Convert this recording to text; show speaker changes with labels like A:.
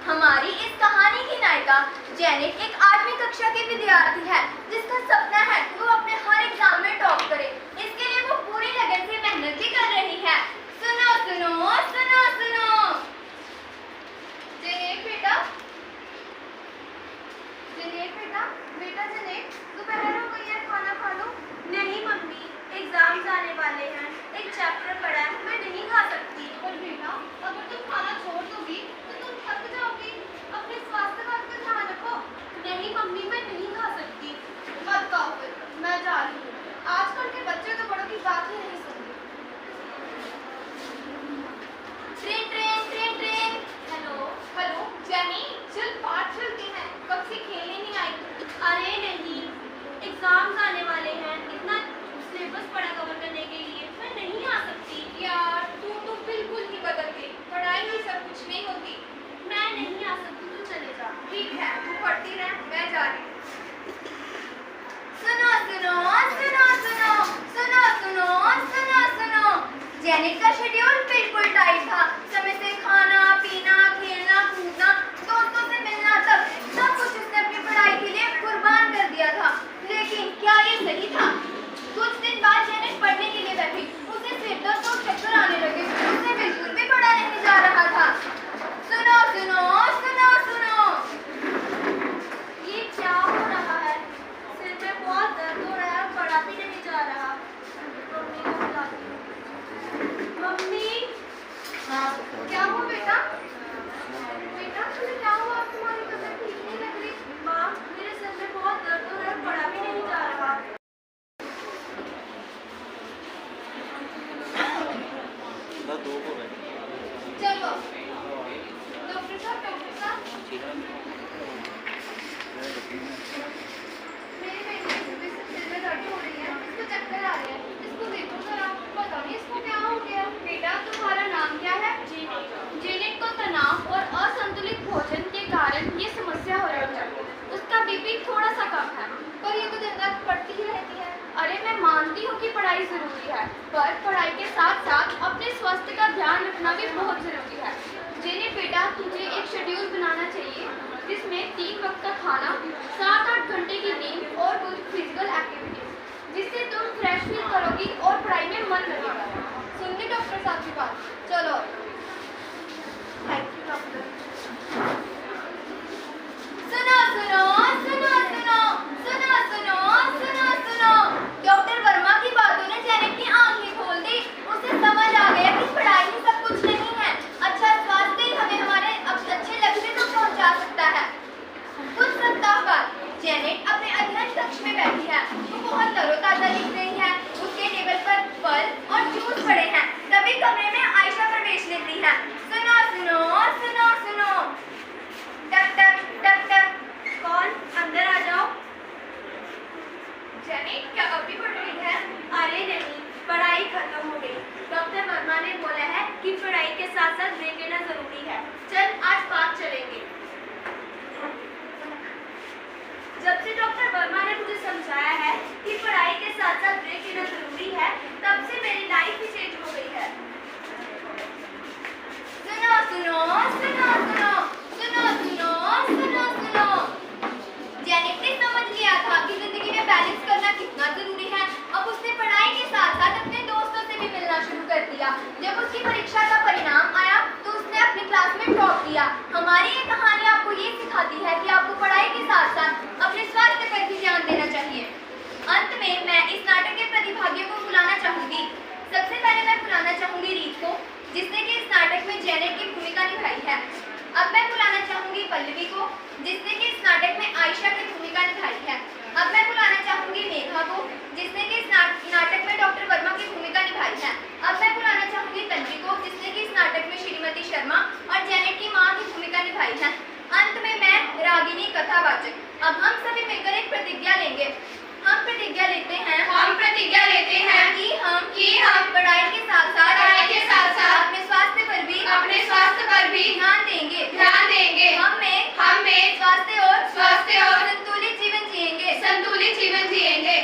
A: हमारी इस कहानी की नायिका जेनेट एक 8वीं कक्षा की विद्यार्थी है जिसका सपना है कि वो अपने हर एग्जाम में टॉप करे। इसके लिए वो पूरी लगन से मेहनत भी कर रही है। सुनो सुनो सुनो सुनो। जेनेट बेटा, जेनेट बेटा, बेटा जेनेट, दोपहर हो गई है, खाना खा लो।
B: नहीं मम्मी, एग्जाम्स आने वाले हैं, एक चैप्टर पढ़ा है, मैं नहीं खा सकती।
A: पर बेटा, अगर तुम खाना छोड़ दोगी तो तुम थक जाओगी। अपने स्वास्थ्य का तो ध्यान रखो।
B: नहीं मम्मी, मैं नहीं खा सकती।
A: मत खाओ फिर, मैं जा रही हूँ। आजकल के बच्चे तो बड़ों की बात ही नहीं सुनते। Train train train train.
B: Hello.
A: Hello jenny, चल पार्क चलते हैं। कब से खेलने नहीं आई?
B: अरे नहीं, एग्जाम्स आने वाले हैं, इतना सिलेबस पढ़ा कवर करने के लिए मैं नहीं आ सकती।
A: यार तू तो बिल्कुल ही बदल गई। पढ़ाई ही सब कुछ नहीं होती।
B: मैं नहीं आ सकती, तू चले जा।
A: ठीक है, तू पढ़ती रह, मैं जा रही हूँ। सुनो सुनो सुनो सुनो सुनो सुनो सुनो सुनो। जेनेट का शेड्यूल बिल्कुल टाइट था। समय से खाना पीना, खेलना कूदना, दोस्तों से मिलना तक सब कुछ उसने अपनी पढ़ाई के लिए कुर्बान कर दिया था। लेकिन क्या ये सही था? कुछ दिन बाद जेनेट पढ़ने के लिए बैठी। उसे सिर दर्द और चक्कर आने लगे। उसे बिल्कुल भी पढ़ा नहीं जा रहा था। सुनो सुनो सुनो सुनो।
B: ये क्या हो रहा है? सिर में बहुत दर्द हो रहा है, पढ़ा भी नहीं जा रहा। मम्मी को बुलाती हूँ। मम्मी।
A: हाँ, क्या हुआ बेटा? बेटा तुम्हें क्या हुआ? तुम्हारी तबीयत ठीक नहीं लग रही।
B: माँ, मेरे सिर में बहुत दर्द हो रहा है, पढ़ा भी नहीं जा रहा।
A: चलो डॉक्टर साहब, डॉक्टर साहब, मेरे बेटे की सुबह से सिर में दर्द हो रही है। इसको चक्कर आ रहे हैं। इसको देखो जरा, पता नहीं इसको क्या हो गया। बेटा तुम्हारा नाम क्या है? जेनेट को तनाव और असंतुलित भोजन के कारण ये समस्या हो रही है। उसका बीपी थोड़ा सा कम है, पर ये तो दिन रात पढ़ती ही रहती है। अरे मैं मानती हूँ कि पढ़ाई जरूरी है, पर पढ़ाई के साथ साथ अपने स्वास्थ्य का ध्यान रखना भी बहुत जरूरी है। जेनेट बेटा, तुझे एक शेड्यूल बनाना चाहिए जिसमें 3 वक्त का खाना, 7-8 घंटे की नींद और कुछ फिजिकल एक्टिविटीज, जिससे तुम फ्रेश फील करोगी और पढ़ाई में मन लगेगा। सुनिए डॉक्टर साहब की बात। चलो।
B: Thank you doctor.
A: सुनो सुनो सुनो सुनो सुनो सुनो सुनो सुनो। डॉक्टर वर्मा की बातों ने जेनेट की आंखें खोल दी। उसे समझ आ गया कि पढ़ाई ही सब कुछ नहीं है। अच्छा स्वास्थ्य ही हमें हमारे अच्छे लक्ष्य तक पहुंचा सकता है। कुछ सप्ताह बाद जेनेट अपने अध्ययन कक्ष में बैठी है। वो बहुत तरोताजा दिख रही है। उसके टेबल पर फल और जूस पड़े हैं। तभी कमरे में आयशा प्रवेश लेती है। सुनो सुनो सुनो सुनो। टक टक टक टक।
B: कौन? अंदर आ जाओ।
A: जेनेट, क्या अभी पढ़ रही है?
B: अरे नहीं, पढ़ाई खत्म हो गई। डॉक्टर वर्मा ने बोला है कि पढ़ाई के साथ साथ ब्रेक लेना जरूरी है। चल आज पार्क चलेंगे। जब से डॉक्टर वर्मा ने मुझे समझाया है कि पढ़ाई के साथ साथ ब्रेक लेना जरूरी है, तब से मेरी लाइफ ही चेंज हो गई है।
A: सुनो सुनो सुनो सुनो सुनो सुनो सुनो सुनो। जेनेट ने समझ लिया था कि जिंदगी में बैलेंस करना कितना जरूरी है। अब उसने पढ़ाई के साथ साथ अपने दोस्तों से भी मिलना शुरू कर दिया। जब उसकी परीक्षा का परिणाम आया तो उसने अपनी क्लास में टॉप किया। हमारी ये कहानी आपको ये सिखाती है कि आपको पढ़ाई के साथ साथ अपने स्वास्थ्य पर भी ध्यान देना चाहिए। अंत में मैं इस नाटक के प्रतिभागियों को बुलाना चाहूंगी। सबसे पहले मैं बुलाना चाहूंगी रीत को, जिसने कि इस नाटक में जेनेट की भूमिका निभाई है। अब मैं बुलाना चाहूंगी पल्लवी को, जिसने कि इस नाटक में आयशा की भूमिका निभाई है। अब मैं बुलाना चाहूंगी मेघा को, जिसने कि इस नाटक में डॉक्टर वर्मा की भूमिका निभाई है। अब मैं बुलाना चाहूंगी तन्वी को, जिसने कि इस नाटक में श्रीमती शर्मा और जेनेट की मां की भूमिका निभाई है। अंत में मैं रागिनी कथावाचक। अब हम सभी मिलकर एक प्रतिज्ञा लेंगे। हम प्रतिज्ञा लेते हैं कि हम पढ़ाई के साथ साथ अपने स्वास्थ्य पर भी ध्यान देंगे। हम में स्वास्थ्य और संतुलित जीवन जिएंगे।